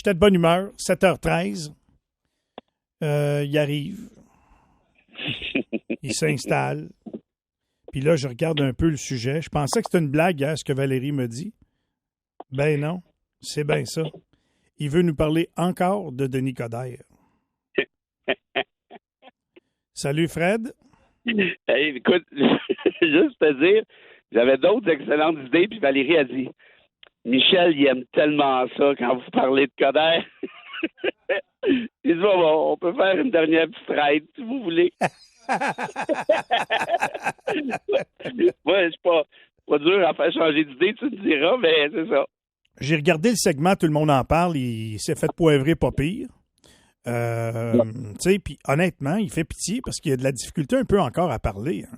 J'étais de bonne humeur. 7h13. Il arrive. Il s'installe. Puis là, je regarde un peu le sujet. Je pensais que c'était une blague, hein, ce que Valérie me dit. Ben non, c'est bien ça. Il veut nous parler encore de Denis Coderre. Salut, Fred. Hey, écoute, juste te dire, j'avais d'autres excellentes idées, puis Valérie a dit Michel, il aime tellement ça quand vous parlez de Coderre. Il dit bon, on peut faire une dernière petite ride, si vous voulez. Moi, je suis pas dur à faire changer d'idée, tu me diras, mais c'est ça. J'ai regardé le segment, tout le monde en parle, il s'est fait poivrer pas pire. Tu sais, puis honnêtement, il fait pitié parce qu'il y a de la difficulté un peu encore à parler. Hein.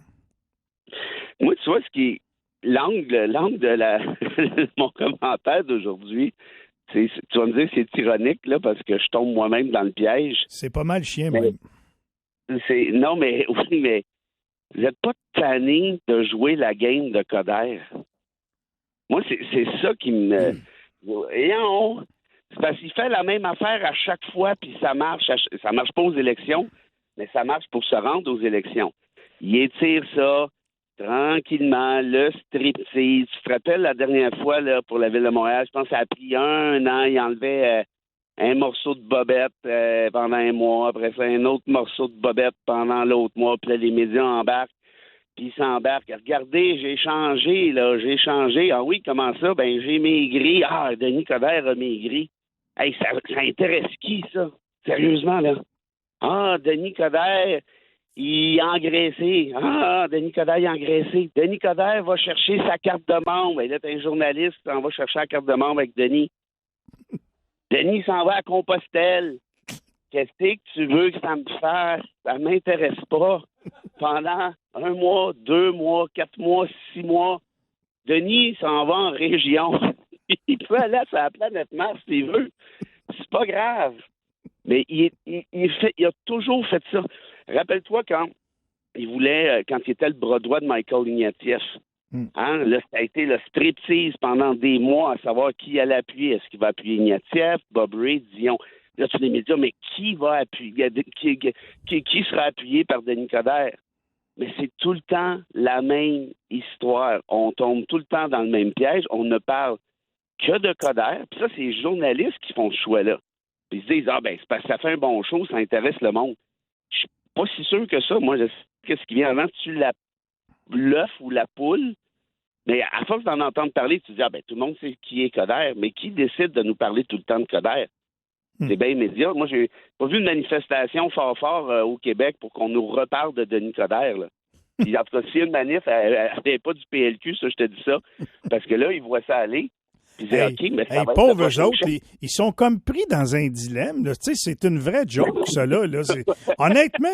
Moi, tu vois, ce qui est l'angle de mon commentaire d'aujourd'hui, tu vas me dire que c'est ironique, là, parce que je tombe moi-même dans le piège. C'est pas mal chien, même. Non, mais oui, mais vous n'êtes pas tanné de jouer la game de Coderre. Moi, c'est ça qui me... Et non, c'est parce qu'il fait la même affaire à chaque fois, puis ça marche. Ça marche pas aux élections, mais ça marche pour se rendre aux élections. Il étire ça tranquillement, le striptease. Tu te rappelles la dernière fois là, pour la Ville de Montréal, je pense que ça a pris 1 an, il enlevait un morceau de bobette pendant un mois, après ça, un autre morceau de bobette pendant l'autre mois, puis là, les médias embarquent. Puis il s'embarque. Regardez, j'ai changé, là, j'ai changé. Ah oui, comment ça? Ben, j'ai maigri. Ah, Denis Coderre a maigri. Hey, ça intéresse qui, ça? Sérieusement, là? Ah, Denis Coderre, il a engraissé. Ah, Denis Coderre, il a engraissé. Denis Coderre va chercher sa carte de membre. Et là, t'es un journaliste, on va chercher la carte de membre avec Denis. Denis s'en va à Compostelle. Qu'est-ce que tu veux que ça me fasse? Ça m'intéresse pas. Pendant 1 mois, 2 mois, 4 mois, 6 mois, Denis s'en va en région. Il peut aller sur la planète Mars s'il veut. C'est pas grave. Mais il a toujours fait ça. Rappelle-toi quand quand il était le bras droit de Michael Ignatieff. Hein? Là, ça a été le striptease pendant des mois à savoir qui allait appuyer. Est-ce qu'il va appuyer Ignatieff, Bob Ray, Dion? Là, sur les médias, mais qui va appuyer? Qui sera appuyé par Denis Coderre? Mais c'est tout le temps la même histoire. On tombe tout le temps dans le même piège. On ne parle que de Coderre. Puis ça, c'est les journalistes qui font ce choix-là. Puis ils se disent, c'est parce que ça fait un bon show, ça intéresse le monde. Je suis pas si sûr que ça. Moi, je sais qu'est-ce qui vient avant, l'œuf ou la poule. Mais à force d'en entendre parler, tu te dis, tout le monde sait qui est Coderre. Mais qui décide de nous parler tout le temps de Coderre? C'est bien immédiat. Moi, j'ai pas vu une manifestation fort au Québec pour qu'on nous reparle de Denis Coderre. Là. Puis, en tout cas, si une manif, elle n'est pas du PLQ, ça, je te dis ça. Parce que là, ils voient ça aller. Puis ils disent, OK, mais ça va être pauvres autres, ils sont comme pris dans un dilemme. Là. Tu sais, c'est une vraie joke, ça, là. Honnêtement,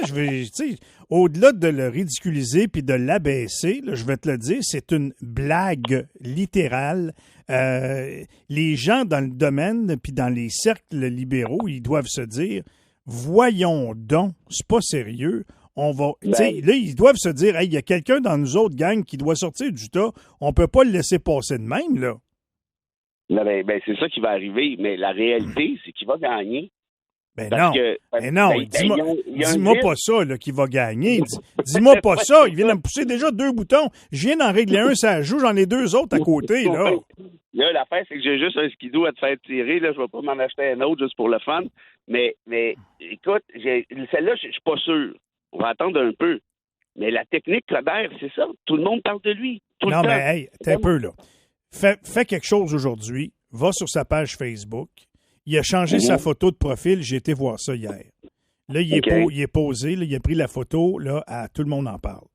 au-delà de le ridiculiser puis de l'abaisser, là, je vais te le dire, c'est une blague littérale. Les gens dans le domaine puis dans les cercles libéraux, ils doivent se dire, voyons donc, c'est pas sérieux. Là, ils doivent se dire, il y a quelqu'un dans nous autres gangs qui doit sortir du tas. On peut pas le laisser passer de même, là. C'est ça qui va arriver. Mais la réalité, c'est qu'il va gagner. Dis-moi pas ça, là, qu'il va gagner. Dis-moi pas ça. Il vient de me pousser déjà 2 boutons. Je viens d'en régler un, ça joue, j'en ai 2 autres à côté, là. Là, l'affaire, c'est que j'ai juste un skidoo à te faire tirer. Là, je vais pas m'en acheter un autre juste pour le fun. Mais écoute, celle-là, je suis pas sûr. On va attendre un peu. Mais la technique Coderre, c'est ça. Tout le monde parle de lui. Tout le temps. Mais hey, t'es un peu, là. Fais quelque chose aujourd'hui. Va sur sa page Facebook. Il a changé sa photo de profil. J'ai été voir ça hier. Là, il est posé. Là, il a pris la photo. Là, tout le monde en parle.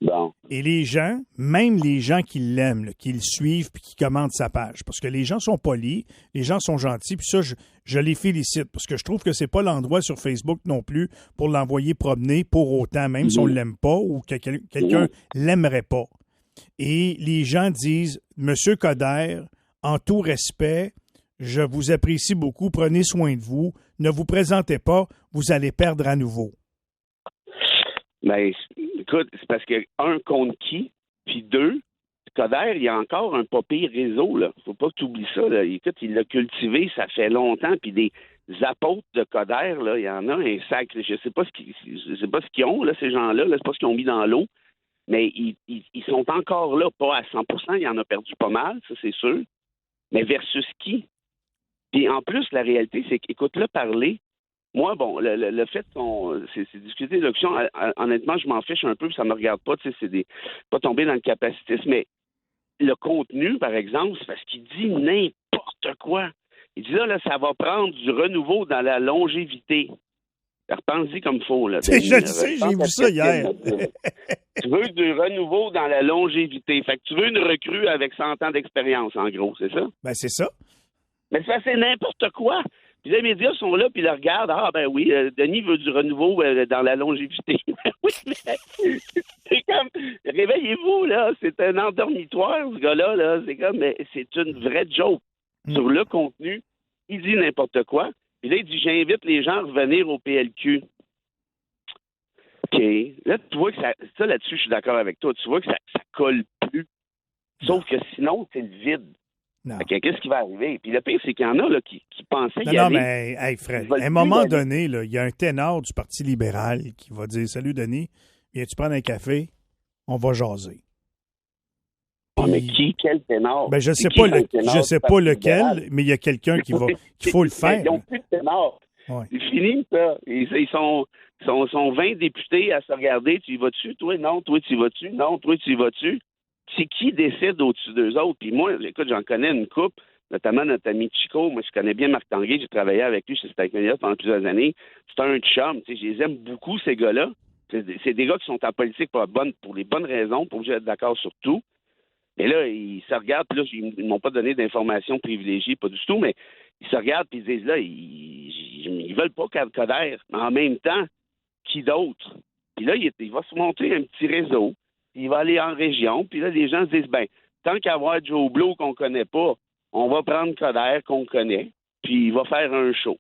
Bon. Et les gens, même les gens qui l'aiment, là, qui le suivent puis qui commentent sa page, parce que les gens sont polis, les gens sont gentils, puis ça, je les félicite, parce que je trouve que c'est pas l'endroit sur Facebook non plus pour l'envoyer promener pour autant, même si on l'aime pas ou que quelqu'un l'aimerait pas. Et les gens disent, Monsieur Coderre, en tout respect, je vous apprécie beaucoup, prenez soin de vous, ne vous présentez pas, vous allez perdre à nouveau. Écoute, c'est parce que, 1, contre qui, puis 2, Coderre, il y a encore un pas pire réseau, là. Faut pas que tu oublies ça, là. Écoute, il l'a cultivé, ça fait longtemps, puis des apôtres de Coderre, là, il y en a un sacré. Je sais pas ce qu'ils ont, là, ces gens-là, là, c'est pas ce qu'ils ont mis dans l'eau, mais ils sont encore là, pas à 100%, il en a perdu pas mal, ça c'est sûr. Mais versus qui? Puis en plus, la réalité, c'est qu'écoute-le parler. Moi, bon, le fait qu'on. C'est discuter d'élection, honnêtement, je m'en fiche un peu, puis ça me regarde pas, tu sais, pas tomber dans le capacitisme. Mais le contenu, par exemple, c'est parce qu'il dit n'importe quoi. Il dit là, ça va prendre du renouveau dans la longévité. Repense-y comme il faut, là. Je le sais, j'ai vu ça hier. Tu veux du renouveau dans la longévité. Fait que tu veux une recrue avec 100 ans d'expérience, en gros, c'est ça? Ben, c'est ça. Mais ça, c'est n'importe quoi. Puis les médias sont là, puis ils le regardent. Ah, ben oui, Denis veut du renouveau dans la longévité. Oui, mais c'est comme, réveillez-vous, là. C'est un endormitoire, ce gars-là, là. C'est comme, mais c'est une vraie joke. Sur le contenu, il dit n'importe quoi. Puis là, il dit, j'invite les gens à revenir au PLQ. OK. Là, tu vois que ça là-dessus, je suis d'accord avec toi. Tu vois que ça colle plus. Sauf que sinon, c'est le vide. Qu'est-ce qui va arriver? Puis le pire, c'est qu'il y en a là, qui pensaient y aller. Non, mais, hey, Fred, à un moment donné, il y a un ténor du Parti libéral qui va dire « Salut, Denis, viens-tu prendre un café? On va jaser. » Oh, mais quel ténor? Ben, je ne sais pas lequel, mais il y a quelqu'un qu'il faut le faire. Ils n'ont plus de ténor. Ouais. C'est fini, ça. Ils sont 20 députés à se regarder. Tu y vas-tu? Toi, non. Toi, tu y vas-tu? Non. Toi, tu y vas-tu? C'est qui décide au-dessus d'eux autres? Puis moi, écoute, j'en connais une couple, notamment notre ami Chico. Moi, je connais bien Marc Tanguay. J'ai travaillé avec lui chez Stack Media pendant plusieurs années. C'est un chum. Tu sais, je les aime beaucoup, ces gars-là. C'est des gars qui sont en politique pour les bonnes raisons, pour que j'aille d'accord sur tout. Mais là, ils se regardent, puis là, ils ne m'ont pas donné d'informations privilégiées, pas du tout, mais ils se regardent, puis ils disent, là, ils veulent pas Coderre. Mais en même temps, qui d'autre? Puis là, il va se monter un petit réseau, puis il va aller en région, puis là, les gens se disent, ben, tant qu'à avoir Joe Blow qu'on connaît pas, on va prendre Coderre qu'on connaît, puis il va faire un show.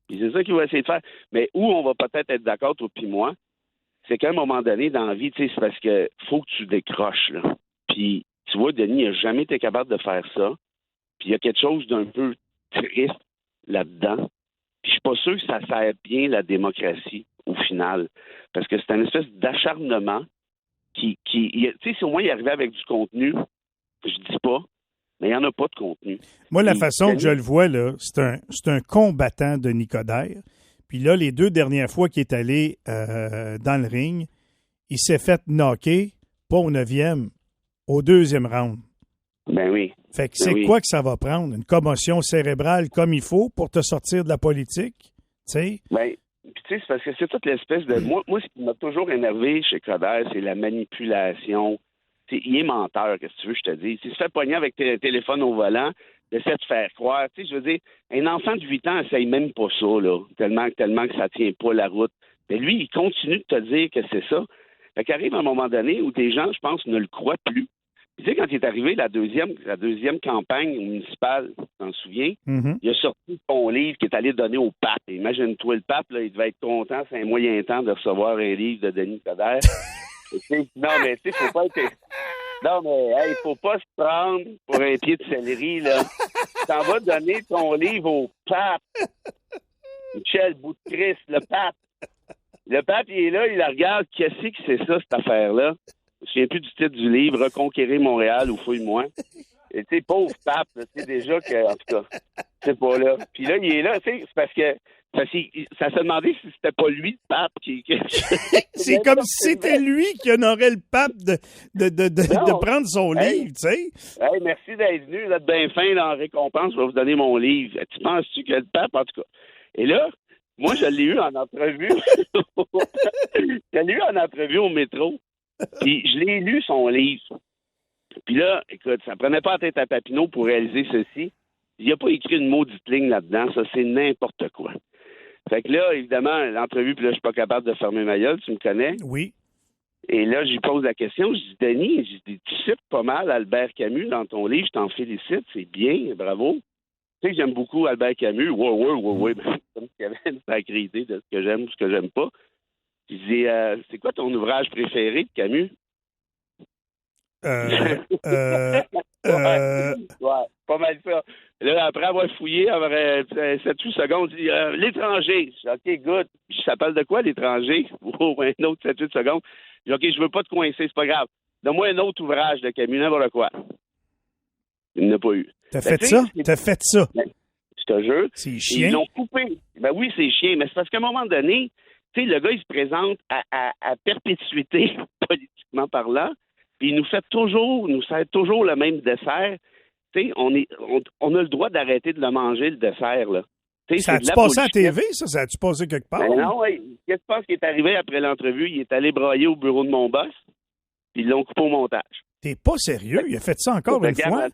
Puis c'est ça qu'il va essayer de faire. Mais où on va peut-être être d'accord, toi puis moi, c'est qu'à un moment donné, dans la vie, tu sais, c'est parce que faut que tu décroches, là. Puis, tu vois, Denis n'a jamais été capable de faire ça. Puis, il y a quelque chose d'un peu triste là-dedans. Puis, je suis pas sûr que ça sert bien la démocratie, au final. Parce que c'est une espèce d'acharnement qui tu sais, si au moins il arrivait avec du contenu, je dis pas, mais il n'y en a pas de contenu. Moi, la façon que je le vois, là, c'est un combattant de Nicodère. Puis là, les 2 dernières fois qu'il est allé dans le ring, il s'est fait knocker, pas au 9e, au 2e round. Ben oui. Fait que c'est quoi que ça va prendre? Une commotion cérébrale comme il faut pour te sortir de la politique? Tu sais? Ben, puis tu sais, c'est parce que c'est toute l'espèce de... Moi, ce qui m'a toujours énervé chez Coderre, c'est la manipulation. T'sais, il est menteur, qu'est-ce que tu veux que je te dise? S'il se fait pogner avec tes téléphones au volant, essaie de faire croire. Tu sais, je veux dire, un enfant de 8 ans essaye même pas ça, là, tellement que ça tient pas la route. Mais lui, il continue de te dire que c'est ça. Fait qu'arrive un moment donné où des gens, je pense, ne le croient plus. Tu sais, quand il est arrivé la deuxième campagne municipale, tu t'en souviens, il a sorti son livre qui est allé donner au pape. Et imagine-toi, le pape, là, il devait être content, c'est un moyen temps de recevoir un livre de Denis Coderre. Non, mais tu sais, faut pas être... Non, mais hey, faut pas se prendre pour un pied de céleri, là. T'en vas donner ton livre au pape. Michel Bout-de-Christ, le pape. Le pape, il est là, il la regarde. Qu'est-ce que c'est ça, cette affaire-là? Je ne me souviens plus du titre du livre, Reconquérir Montréal ou Fouille-moi. Et tu sais, pauvre pape, tu sais déjà que, en tout cas, c'est pas là. Puis là, il est là, tu sais, c'est parce que ça se demandait si c'était pas lui, le pape, qui... C'est comme si c'était lui qui honorait le pape de prendre son livre, tu sais. Hey, merci d'être venu, vous êtes bien fin, là, en récompense, je vais vous donner mon livre. Tu penses-tu que le pape, en tout cas... Et là, moi, je l'ai eu en entrevue. Je l'ai eu en entrevue au métro. Puis je l'ai lu, son livre. Puis là, écoute, ça prenait pas la tête à Papineau pour réaliser ceci. Il n'a pas écrit une maudite ligne là-dedans. Ça, c'est n'importe quoi. Fait que là, évidemment, l'entrevue, puis là, je suis pas capable de fermer ma gueule, tu me connais. Oui. Et là, j'y pose la question. Je dis, Denis, tu cites pas mal Albert Camus dans ton livre. Je t'en félicite. C'est bien. Bravo. Tu sais que j'aime beaucoup Albert Camus. Ouais. Comme s'il y avait une sacrée idée de ce que j'aime ou ce que j'aime pas. Je dis, c'est quoi ton ouvrage préféré de Camus? Ouais, pas mal ça. Là, après avoir fouillé, après 7-8 secondes, il dit l'étranger. Je dis, OK, good. Ça parle de quoi, l'étranger? Oh, un autre 7-8 secondes. Je dis, OK, je veux pas te coincer, c'est pas grave. Donne-moi un autre ouvrage de Camus, n'importe quoi. Il n'a pas eu. T'as fait ça? T'as fait ça? Ben, je te jure. C'est chien. Ils l'ont coupé. Ben oui, c'est chien, mais c'est parce qu'à un moment donné, tu sais, le gars, il se présente à perpétuité, politiquement parlant, puis il nous sert toujours le même dessert. Tu sais, on a le droit d'arrêter de le manger, le dessert, là. Ça a-tu passé à la TV, ça? Ça a-tu passé quelque part? Ben non, ouais. Qu'est-ce que tu penses qui est arrivé après l'entrevue? Il est allé brailler au bureau de mon boss, puis ils l'ont coupé au montage. T'es pas sérieux? Il a fait ça encore une fois?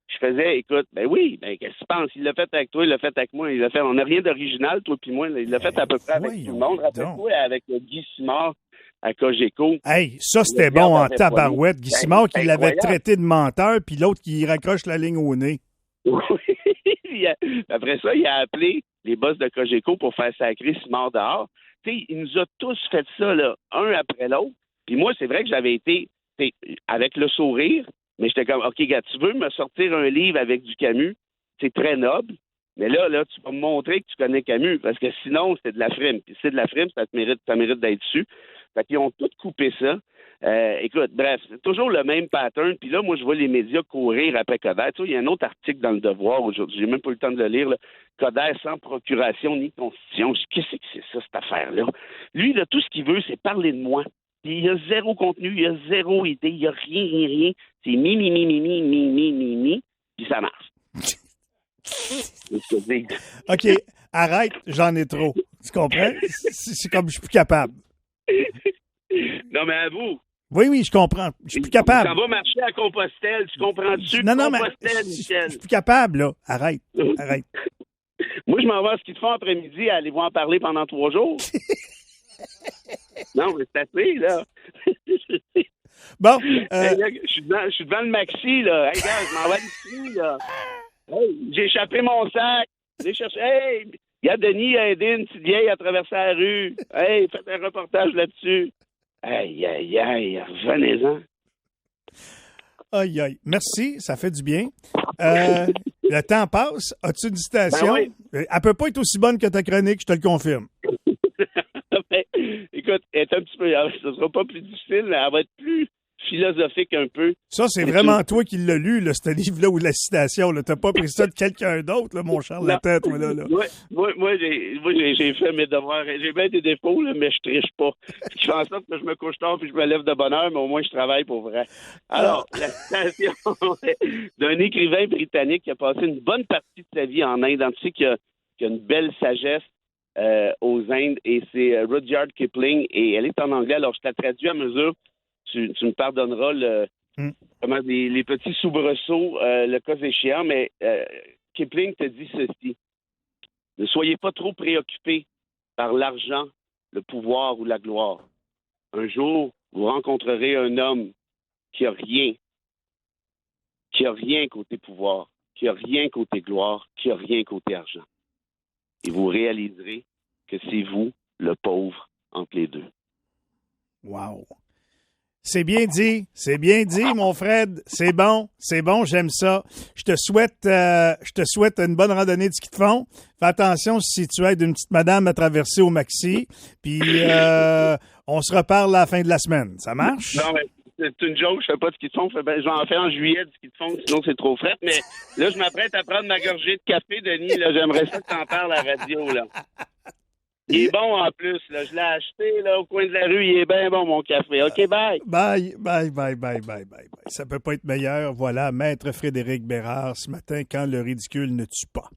Je faisais, écoute, ben oui, ben qu'est-ce que tu penses? Il l'a fait avec toi, il l'a fait avec moi, il l'a fait. On n'a rien d'original, toi puis moi. Il l'a fait à peu près avec tout le monde. Rappelle-toi avec Guy Simard à Cogeco. Hey, ça c'était bon en tabarouette. Guy Simard qui l'avait traité de menteur, puis l'autre qui raccroche la ligne au nez. Oui. Après ça, il a appelé les boss de Cogeco pour faire sacrer Simard dehors. Tu sais, il nous a tous fait ça, là, un après l'autre. Puis moi, c'est vrai que j'avais été avec le sourire. Mais j'étais comme, OK, gars, tu veux me sortir un livre avec du Camus? C'est très noble. Mais là, tu vas me montrer que tu connais Camus, parce que sinon, c'est de la frime. Puis si c'est de la frime, ça mérite d'être dessus. Fait qu'ils ont tout coupé ça. Écoute, bref, c'est toujours le même pattern. Puis là, moi, je vois les médias courir après Coder. Tu vois, il y a un autre article dans Le Devoir aujourd'hui. J'ai même pas eu le temps de le lire. Là. Coder sans procuration ni constitution. Je dis, qu'est-ce que c'est ça, cette affaire-là? Lui, là, tout ce qu'il veut, c'est parler de moi. Puis il y a zéro contenu, il y a zéro idée, il y a rien. C'est mi, puis ça marche. OK, arrête, j'en ai trop. Tu comprends? C'est comme je suis plus capable. Non, mais à vous. Oui, je comprends. Je suis plus capable. Ça va marcher à Compostelle, tu comprends-tu? Non, mais je suis plus capable, là. Arrête. Moi, je m'en vais à ce qu'ils te font après-midi, allez-vous en parler pendant 3 jours? Non, mais c'est assez, là. Bon. Je suis devant le maxi, là. Hey, gars, je m'en vais ici, là. Hey, j'ai échappé mon sac. J'ai cherché. Hey, il y a Denis a aidé une petite vieille à traverser la rue. Hey, faites un reportage là-dessus. Aïe, revenez-en. Aïe. Merci, ça fait du bien. Le temps passe. As-tu une citation? Ben oui. Elle peut pas être aussi bonne que ta chronique, je te le confirme. Ben, écoute, elle est un petit peu. Ce sera pas plus difficile, mais elle va être plus philosophique un peu. Ça, c'est vraiment toi qui l'as lu, là, ce livre-là, ou la citation. T'as pas pris ça de quelqu'un d'autre, là, mon charlatan, toi, là. Moi, j'ai fait mes devoirs. J'ai bien des défauts, là, mais je triche pas. Je fais en sorte que je me couche tard puis je me lève de bonne heure, mais au moins, je travaille pour vrai. Alors, la citation d'un écrivain britannique qui a passé une bonne partie de sa vie en Inde. Tu sais qu'il a une belle sagesse aux Indes, et c'est Rudyard Kipling, et elle est en anglais. Alors, je te la traduis à mesure. Tu me pardonneras les petits soubresauts, le cas échéant, mais Kipling te dit ceci. Ne soyez pas trop préoccupés par l'argent, le pouvoir ou la gloire. Un jour, vous rencontrerez un homme qui a rien côté pouvoir, qui a rien côté gloire, qui a rien côté argent. Et vous réaliserez que c'est vous, le pauvre, entre les deux. Wow! C'est bien dit, mon Fred. C'est bon, j'aime ça. Je te souhaite une bonne randonnée de ski de fond. Fais attention si tu aides une petite madame à traverser au maxi. Puis on se reparle à la fin de la semaine. Ça marche? Non, mais c'est une joke. Je fais pas de ski de fond. Je vais en faire en juillet du ski de fond, sinon c'est trop frais. Mais là, je m'apprête à prendre ma gorgée de café, Denis. Là, j'aimerais ça que t'en parles à la radio, là. Il est bon en plus, là. Je l'ai acheté là, au coin de la rue. Il est bien bon, mon café. OK, bye. Bye. Ça peut pas être meilleur. Voilà, Maître Frédéric Bérard, ce matin, quand le ridicule ne tue pas.